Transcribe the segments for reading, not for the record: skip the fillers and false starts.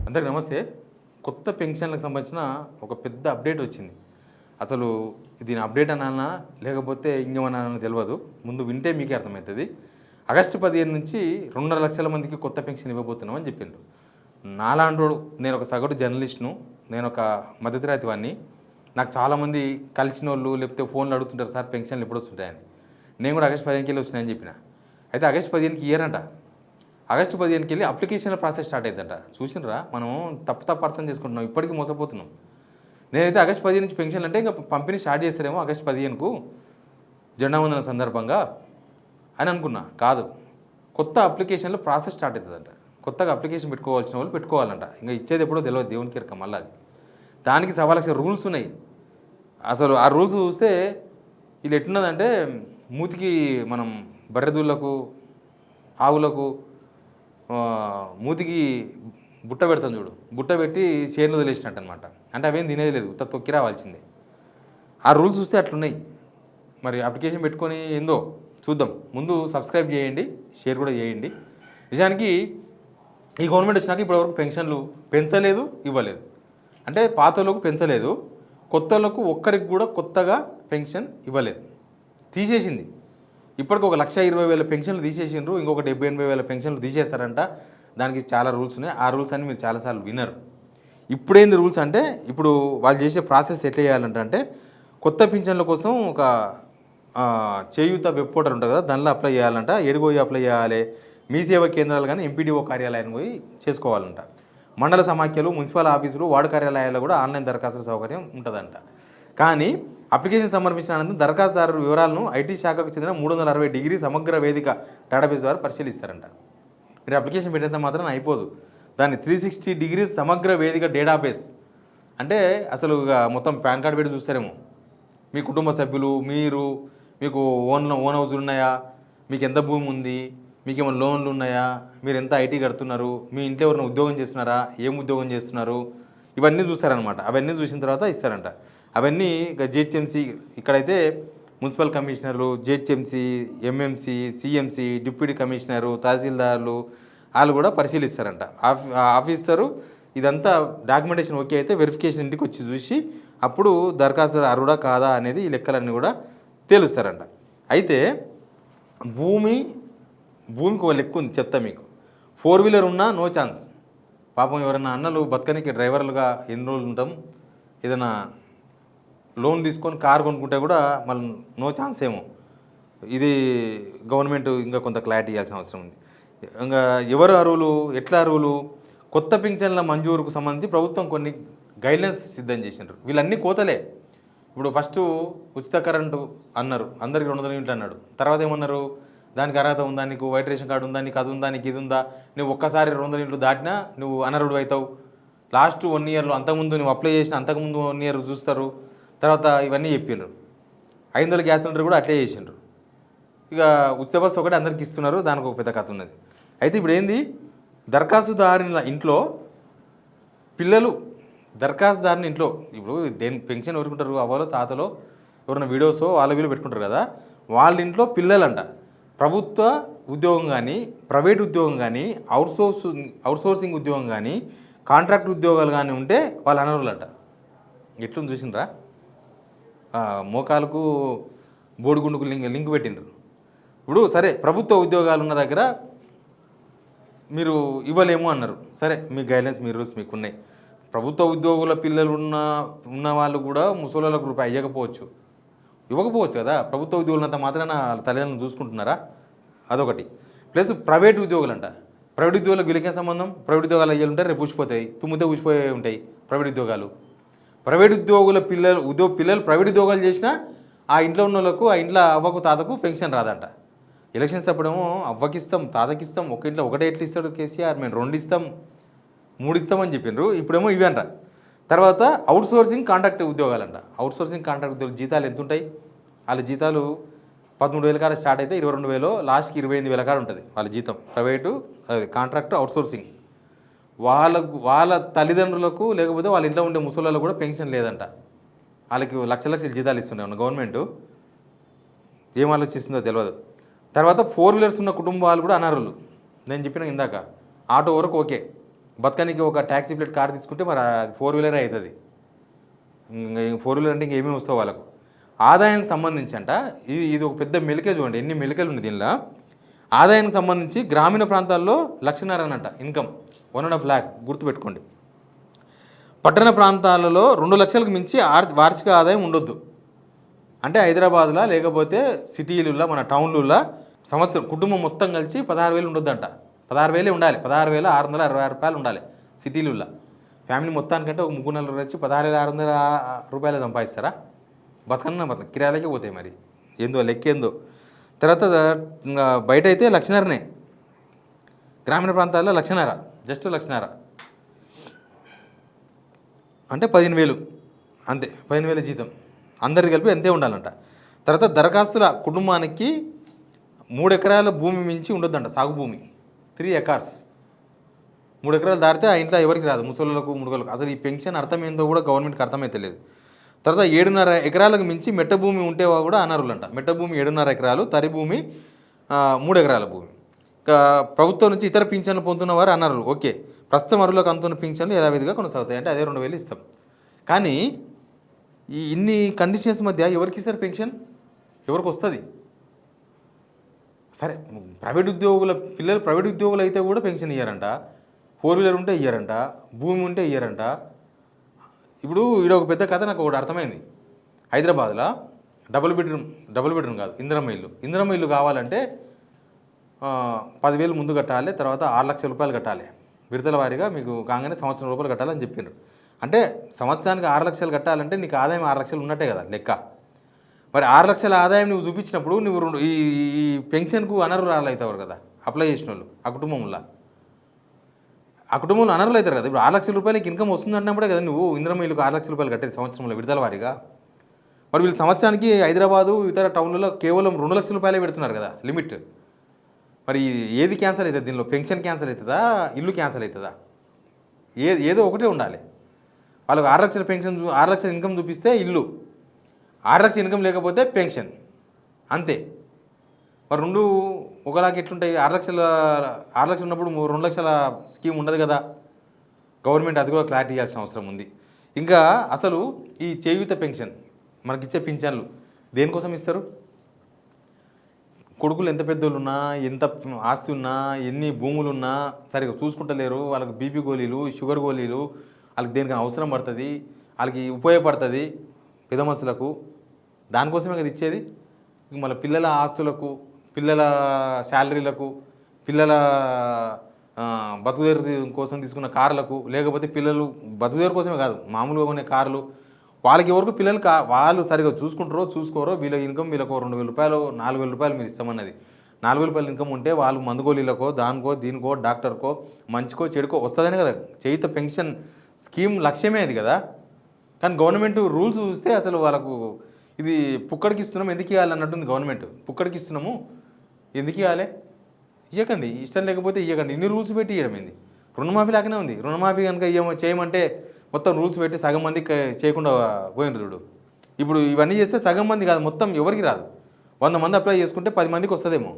అందరికీ నమస్తే. కొత్త పెన్షన్లకు సంబంధించిన ఒక పెద్ద అప్డేట్ వచ్చింది. అసలు దీని అప్డేట్ అనాలనా లేకపోతే ఇంకేమనాలనో తెలవదు. ముందు వింటే మీకే అర్థమవుతుంది. ఆగస్టు 15 నుంచి 2.5 లక్షల మందికి కొత్త పెన్షన్ ఇవ్వబోతున్నామని చెప్పిండ్రు. నాలాంటోడు, నేను ఒక సగటు జర్నలిస్ట్ను, నేను ఒక మధ్యతరగతి వాడిని. నాకు చాలామంది కలిసినోళ్ళు లేకపోతే ఫోన్లు అడుగుతుంటారు, సార్ పెన్షన్లు ఎప్పుడు వస్తుంటాయని. నేను కూడా ఆగస్టు 15కి వెళ్ళి వచ్చినాయని చెప్పిన. అయితే ఆగస్టు 15కి ఇయ్యరంట. ఆగస్టు 15కి వెళ్ళి అప్లికేషన్ల ప్రాసెస్ స్టార్ట్ అవుతుందంట. చూసినరా, మనం తప్పు అర్థం చేసుకుంటున్నాం, ఇప్పటికీ మోసపోతున్నాం. నేనైతే ఆగస్టు 15 నుంచి పెన్షన్ అంటే ఇంకా పంపిణీ స్టార్ట్ చేస్తారేమో ఆగస్టు 15కు జెండా వందన సందర్భంగా అని అనుకున్నా. కాదు, కొత్త అప్లికేషన్లో ప్రాసెస్ స్టార్ట్ అవుతుందంట. కొత్తగా అప్లికేషన్ పెట్టుకోవాల్సిన వాళ్ళు పెట్టుకోవాలంట. ఇంకా ఇచ్చేది ఎప్పుడో తెలియదు, దేవునికి ఎరక. మళ్ళీ అది దానికి 1,000,000 రూల్స్ ఉన్నాయి. అసలు ఆ రూల్స్ చూస్తే వీళ్ళు ఎట్లున్నదంటే, మూతికి మనం బర్రెదూళ్ళకు ఆవులకు మూతికి బుట్ట పెడతాం చూడు, బుట్ట పెట్టి చేనులు వదిలేసినట్టు అనమాట. అంటే అవేం తినేది లేదు, తొక్కి రావాల్సిందే. ఆ రూల్స్ చూస్తే అట్లున్నాయి. మరి అప్లికేషన్ పెట్టుకొని ఏందో చూద్దాం. ముందు సబ్స్క్రైబ్ చేయండి, షేర్ కూడా చేయండి. నిజానికి ఈ గవర్నమెంట్ వచ్చినాక ఇప్పటివరకు పెన్షన్లు పెంచలేదు, ఇవ్వలేదు. అంటే పాత వాళ్ళకు పెంచలేదు, కొత్త వాళ్ళకు ఒక్కరికి కూడా కొత్తగా పెన్షన్ ఇవ్వలేదు, తీసేసింది. ఇప్పటికి 1,20,000 పెన్షన్లు తీసేసిండ్రు. ఇంకొక 70,000-80,000 పెన్షన్లు తీసేస్తారంట. దానికి చాలా రూల్స్ ఉన్నాయి. ఆ రూల్స్ అన్ని మీరు చాలాసార్లు వినరు. ఇప్పుడేంది రూల్స్ అంటే, ఇప్పుడు వాళ్ళు చేసే ప్రాసెస్ ఎట్లా చేయాలంటే, కొత్త పింఛన్ల కోసం ఒక చేయూత వెబ్ పోర్టల్ ఉంటుంది కదా, దానిలో అప్లై చేయాలంట. ఏడుగోయి అప్లై చేయాలి, మీ సేవా కేంద్రాలు కానీ ఎంపీడీఓ కార్యాలయానికి పోయి చేసుకోవాలంట. మండల సమాఖ్యలు, మున్సిపల్ ఆఫీసులు, వార్డు కార్యాలయాల్లో కూడా ఆన్లైన్ దరఖాస్తుల సౌకర్యం ఉంటుందంట. కానీ అప్లికేషన్ సమర్పించిన అనంతరం దరఖాస్తుదారు వివరాలను ఐటీ శాఖకు చెందిన 360 డిగ్రీ సమగ్ర వేదిక డేటాబేస్ ద్వారా పరిశీలిస్తారంట. మీరు అప్లికేషన్ పెట్టేంత మాత్రం అయిపోదు, దాన్ని 360 డిగ్రీస్ సమగ్ర వేదిక డేటాబేస్ అంటే అసలు మొత్తం పాన్ కార్డు పెట్టి చూస్తారేమో. మీ కుటుంబ సభ్యులు, మీకు ఓన్ హౌజులు ఉన్నాయా, మీకు ఎంత భూమి ఉంది, మీకు ఏమైనా లోన్లు ఉన్నాయా, మీరు ఎంత ఐటీ కడుతున్నారు, మీ ఇంట్లో ఎవరైనా ఉద్యోగం చేస్తున్నారా, ఏం ఉద్యోగం చేస్తున్నారు, ఇవన్నీ చూస్తారనమాట. అవన్నీ చూసిన తర్వాత ఇస్తారంట. అవన్నీ జిహెచ్ఎంసీ, ఇక్కడైతే మున్సిపల్ కమిషనర్లు, GHMC, MMC, CMC, deputy commissioner, తహసీల్దార్లు వాళ్ళు కూడా పరిశీలిస్తారంట. ఆఫీసరు ఇదంతా డాక్యుమెంటేషన్ ఓకే అయితే వెరిఫికేషన్ ఇంటికి వచ్చి చూసి అప్పుడు దరఖాస్తు అర్హుడా కాదా అనేది ఈ లెక్కలన్నీ కూడా తేలుస్తారంట. అయితే భూమికి ఒక లెక్క ఉంది, చెప్తా మీకు. 4 వీలర్ ఉన్నా నో ఛాన్స్. పాపం ఎవరైనా అన్నలు బతకనికి డ్రైవర్లుగా ఎన్ని రోజులు ఉంటాం, ఏదైనా లోన్ తీసుకొని కారు కొనుక్కుంటే కూడా మళ్ళీ నో ఛాన్స్ ఏమో. ఇది గవర్నమెంట్ ఇంకా కొంత క్లారిటీ ఇవ్వాల్సిన అవసరం ఉంది. ఇంకా ఎవరు అర్హులు, ఎట్లా అర్హులు, కొత్త పింఛన్ల మంజూరుకు సంబంధించి ప్రభుత్వం కొన్ని గైడ్లైన్స్ సిద్ధం చేసినారు. వీళ్ళన్నీ కోతలే. ఇప్పుడు ఫస్ట్ ఉచిత కరెంటు అన్నారు, అందరికీ 200 యూనిట్లు అన్నాడు. తర్వాత ఏమన్నారు, దానికి అర్హత ఉందా, నీకు వైట్ రేషన్ కార్డు ఉందా, నీకు అది ఉందా, నీకు ఇది ఉందా, నువ్వు ఒక్కసారి 200 యూనిట్లు దాటినా నువ్వు అనర్హుడు అవుతావు. లాస్ట్ 1 ఇయర్లో, అంతకుముందు నువ్వు అప్లై చేసిన అంతకుముందు 1 ఇయర్ చూస్తారు. తర్వాత ఇవన్నీ చెప్పిండ్రు. 500 గ్యాస్ సిలిండర్ కూడా అట్లే చేసిండ్రు. ఇక ఉచిత బస్సు ఒకటి అందరికి ఇస్తున్నారు, దానికి ఒక పెద్ద కథ ఉన్నది. అయితే ఇప్పుడు ఏంది, దరఖాస్తుదారుల ఇంట్లో పిల్లలు, దరఖాస్తుదారుని ఇంట్లో ఇప్పుడు దేని పెన్షన్ ఎవరుకుంటారు, అవ్వలో తాతలో ఎవరైనా వీడియోస్ వాళ్ళ వీళ్ళు పెట్టుకుంటారు కదా, వాళ్ళ ఇంట్లో పిల్లలంట. ప్రభుత్వ ఉద్యోగం కానీ, ప్రైవేట్ ఉద్యోగం కానీ, అవుట్సోర్సింగ్ ఉద్యోగం కానీ, కాంట్రాక్ట్ ఉద్యోగాలు కానీ ఉంటే వాళ్ళు అనర్హులంట. ఎట్లుంది చూసినరా, మోకాలకు బోడిగుండుకు లింక్ పెట్టిండ్రు. ఇప్పుడు సరే, ప్రభుత్వ ఉద్యోగాలు ఉన్న దగ్గర మీరు ఇవ్వలేము అన్నారు. సరే, మీ గైడ్లైన్స్, మీ రూల్స్ మీకు ఉన్నాయి. ప్రభుత్వ ఉద్యోగుల పిల్లలు ఉన్న వాళ్ళు కూడా ముసలోళ్ళకు రూపాయి ఇవ్వకపోవచ్చు కదా. ప్రభుత్వ ఉద్యోగులంత మాత్రాన వాళ్ళ తల్లిదండ్రులు చూసుకుంటున్నారా, అదొకటి. ప్లస్ ప్రైవేట్ ఉద్యోగులు అంట. ప్రైవేట్ ఉద్యోగులకు వీళ్ళకే సంబంధం, ప్రైవేట్ ఉద్యోగాలు అయ్యాలు ఉంటాయి, రేపు ఊసిపోతాయి, తుమ్మితే ఊసిపోయి ఉంటాయి ప్రైవేట్ ఉద్యోగాలు. ప్రైవేట్ ఉద్యోగుల పిల్లలు ప్రైవేట్ ఉద్యోగాలు చేసినా ఆ ఇంట్లో ఉన్న వాళ్ళకు, ఆ ఇంట్లో అవ్వకు తాతకు పెన్షన్ రాదంట. ఎలక్షన్స్ అప్పుడేమో అవ్వకిస్తాం, తాతకిస్తాం, ఒక ఇంట్లో ఒకటే ఎట్లు ఇస్తాడు కేసీఆర్, మేము 2 ఇస్తాం, 3 ఇస్తామని చెప్పిండ్రు. ఇప్పుడేమో ఇవి అంట. తర్వాత అవుట్సోర్సింగ్ కాంట్రాక్ట్ ఉద్యోగాలంట. అవుట్సోర్సింగ్ కాంట్రాక్ట్ ఉద్యోగులు జీతాలు ఎంత ఉంటాయి, వాళ్ళ జీతాలు 13,000 కాడ స్టార్ట్ అయితే 22,000, లాస్ట్కి 28,000 కాడ ఉంటుంది వాళ్ళ జీతం. ప్రైవేటు కాంట్రాక్ట్ అవుట్సోర్సింగ్ వాళ్ళ తల్లిదండ్రులకు, లేకపోతే వాళ్ళ ఇంట్లో ఉండే ముసళ్ళకు కూడా పెన్షన్ లేదంట. వాళ్ళకి లక్షల జీతాలు ఇస్తున్నాయి గవర్నమెంటు. ఏం ఆలోచిస్తుందో తెలియదు. తర్వాత 4 వీలర్స్ ఉన్న కుటుంబాలు కూడా అనర్హులు. నేను చెప్పిన ఇందాక, ఆటో వరకు ఓకే, బతకనికి ఒక ట్యాక్సీ ప్లేట్ కార్ తీసుకుంటే మరి అది 4 వీలరే అవుతుంది. 4 వీలర్ అంటే ఇంకేమేమి వస్తావు వాళ్ళకు. ఆదాయానికి సంబంధించి అంట ఇది ఇది ఒక పెద్ద మెలికే చూడండి, ఎన్ని మెలికలు ఉన్నాయి దీనిలో. ఆదాయానికి సంబంధించి గ్రామీణ ప్రాంతాల్లో 1,50,000 అనంట ఇన్కమ్, 1.5 lakh గుర్తుపెట్టుకోండి. పట్టణ ప్రాంతాలలో 2 లక్షలకు మించి వార్షిక ఆదాయం ఉండొద్దు. అంటే హైదరాబాద్లో లేకపోతే సిటీలలో మన టౌన్లలో సంవత్సరం కుటుంబం మొత్తం కలిసి 16,000 ఉండొద్దంట. 16,000 ఉండాలి, 16,666 రూపాయలు ఉండాలి సిటీలలో. ఫ్యామిలీ మొత్తానికంటే ఒక 3-4 వచ్చి 16,600 రూపాయలు సంపాదిస్తారా? బతక కిరాయిలకే పోతాయి. మరి ఏందో లెక్కేందో. తర్వాత బయట అయితే 1,50,000నే, గ్రామీణ ప్రాంతాల్లో 1,50,000, జస్ట్ 1,50,000 అంటే 15,000 అంతే. 15,000 జీతం అందరిది కలిపి అంతే ఉండాలంట. తర్వాత దరఖాస్తుల కుటుంబానికి 3 ఎకరాల భూమి మించి ఉండొద్దంట, సాగు భూమి 3 acres. 3 ఎకరాలు దాటితే ఆ ఇంట్లో ఎవరికి రాదు, ముసళ్ళకు ముడుగలకు. అసలు ఈ పెన్షన్ అర్థం ఏందో కూడా గవర్నమెంట్కి అర్థమైతే లేదు. తర్వాత 7.5 ఎకరాలకు మించి మెట్ట భూమి ఉంటే కూడా అనర్హులంట. మెట్ట భూమి 7.5 ఎకరాలు, తరి భూమి 3 ఎకరాల భూమి. ప్రభుత్వం నుంచి ఇతర పింఛన్లు పొందుతున్న వారు అనర్హులు. ఓకే, ప్రస్తుతం అర్హులకు అందుతున్న పింఛన్లు యథావిధిగా కొనసాగుతాయి, అంటే అదే 2,000 ఇస్తాం. కానీ ఈ ఇన్ని కండిషన్స్ మధ్య ఎవరికి ఇస్తారు పెన్షన్? ఎవరికి వస్తుంది? సరే, ప్రైవేట్ ఉద్యోగుల పిల్లలు ప్రైవేట్ ఉద్యోగులు అయితే కూడా పెన్షన్ ఇయ్యారంట, 4 వీలర్ ఉంటే ఇయ్యారంట, భూమి ఉంటే ఇయ్యారంట. ఇప్పుడు ఈడ ఒక పెద్ద కథ నాకు ఒకటి అర్థమైంది. హైదరాబాద్లో డబుల్ బెడ్రూమ్ కాదు, ఇందిరమ్మ ఇల్లు కావాలంటే 10,000 ముందు కట్టాలి, తర్వాత 6 లక్షల రూపాయలు కట్టాలి. విడతల వారీగా మీకు కాగానే సంవత్సరం రూపాయలు కట్టాలని చెప్పారు. అంటే సంవత్సరానికి 6 లక్షలు కట్టాలంటే నీకు ఆదాయం 6 లక్షలు ఉన్నట్టే కదా లెక్క. మరి 6 లక్షల ఆదాయం నువ్వు చూపించినప్పుడు నువ్వు ఈ పెన్షన్కు అనర్హులు అవుతావు కదా అప్లై చేసిన వాళ్ళు. ఆ కుటుంబంలో అనర్హులు అవుతారు కదా. ఇప్పుడు 6 లక్షల రూపాయలకి ఇన్కమ్ వస్తుందంటున్నప్పుడే కదా నువ్వు ఇందిరమ్మ ఇల్లుకు 6 లక్షల రూపాయలు కట్టేది సంవత్సరంలో విడతల వారీగా. మరి వీళ్ళు సంవత్సరానికి హైదరాబాదు ఇతర టౌన్లలో కేవలం 2 లక్షల రూపాయలే పెడుతున్నారు కదా లిమిట్. మరి ఏది క్యాన్సల్ అవుతుంది దీనిలో? పెన్షన్ క్యాన్సల్ అవుతుందా, ఇల్లు క్యాన్సల్ అవుతుందా? ఏదో ఒకటే ఉండాలి. వాళ్ళకు 6 లక్షల పెన్షన్ 6 లక్షల ఇన్కమ్ చూపిస్తే ఇల్లు, 6 లక్షల ఇన్కమ్ లేకపోతే పెన్షన్, అంతే. మరి రెండు ఒకలాగా ఎట్లుంటాయి? 6 లక్షలు ఉన్నప్పుడు 2 లక్షల స్కీమ్ ఉండదు కదా. గవర్నమెంట్ అది కూడా క్లారిటీ ఇవ్వాల్సిన అవసరం ఉంది. ఇంకా అసలు ఈ చేయూత పెన్షన్ మనకిచ్చే పింఛన్లు దేనికోసం ఇస్తారు? కొడుకులు ఎంత పెద్దోళ్ళు ఉన్నా, ఎంత ఆస్తి ఉన్నా, ఎన్ని భూములు ఉన్నా సరిగా చూసుకుంటలేరు. వాళ్ళకి బీపీ గోళీలు, షుగర్ గోళీలు, వాళ్ళకి దేనికైనా అవసరం పడుతుంది, వాళ్ళకి ఉపయోగపడుతుంది పెద్ద మనుషులకు. దానికోసమే కదా ఇచ్చేది. మళ్ళీ పిల్లల ఆస్తులకు, పిల్లల శాలరీలకు, పిల్లల బతుకుదేరు కోసం తీసుకున్న కార్లకు, లేకపోతే పిల్లలు బతుకుదేరు కోసమే కాదు మామూలుగా కొనే కార్లు, వాళ్ళకి ఎవరికి పిల్లలు వాళ్ళు సరిగా చూసుకోరో వీళ్ళ ఇన్కమ్ వీళ్ళకు 2,000 రూపాయలు 4,000 రూపాయలు మీరు ఇస్తామన్నది. 4,000 రూపాయలు ఇన్కమ్ ఉంటే వాళ్ళు మందుగోళీలకో దానికో దీనికో డాక్టర్కో మంచికో చెడుకో వస్తుందనే కదా చేయుత పెన్షన్ స్కీమ్ లక్ష్యమే అది కదా. కానీ గవర్నమెంట్ రూల్స్ చూస్తే అసలు వాళ్ళకు ఇది పుక్కడికి ఇస్తున్నాము ఎందుకు ఇవ్వాలి అన్నట్టుంది గవర్నమెంట్. పుక్కడికి ఇస్తున్నాము ఎందుకు ఇవ్వాలి? ఇవ్వకండి, ఇష్టం లేకపోతే ఇవ్వకండి. ఇన్ని రూల్స్ పెట్టి ఇవ్వడం ఏంది? రుణమాఫీ లాగానే ఉంది. రుణమాఫీ కనుక చేయమంటే మొత్తం రూల్స్ పెట్టి సగం మంది చేయకుండా పోయినరు చూడు. ఇప్పుడు ఇవన్నీ చేస్తే సగం మంది కాదు, మొత్తం ఎవరికి రాదు. 100 మంది అప్లై చేసుకుంటే 10 మందికి వస్తుందేమో.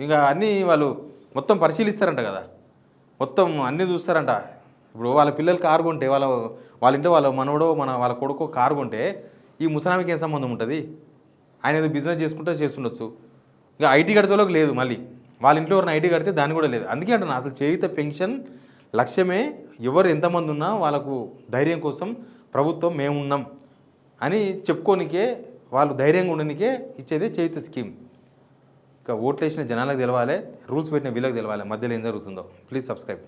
ఇంకా అన్నీ వాళ్ళు మొత్తం పరిశీలిస్తారంట కదా, మొత్తం అన్నీ చూస్తారంట. ఇప్పుడు వాళ్ళ పిల్లలు కారు కొంటే వాళ్ళ ఇంట్లో వాళ్ళ మనవడో వాళ్ళ కొడుకో కారు కొంటే ఈ ముసలామికి ఏం సంబంధం ఉంటుంది? ఆయన ఏదో బిజినెస్ చేసుకుంటే చేస్తుండొచ్చు. ఇంకా ఐటీ కడితేలోకి లేదు, మళ్ళీ వాళ్ళ ఇంట్లో ఎవరైనా ఐటీ కడితే దాన్ని కూడా లేదు. అందుకే అంటున్నా అసలు చేయుత పెన్షన్ లక్ష్యమే ఎవరు ఎంతమంది ఉన్నా వాళ్ళకు ధైర్యం కోసం ప్రభుత్వం మేమున్నాం అని చెప్పుకోనికే, వాళ్ళు ధైర్యంగా ఉండనికే ఇచ్చేదే చేయుత స్కీమ్. ఇంకా ఓట్లు వేసిన జనాలకు తెలవాలి, రూల్స్ పెట్టిన వీళ్ళకి తెలవాలి మధ్యలో ఏం జరుగుతుందో. Please subscribe.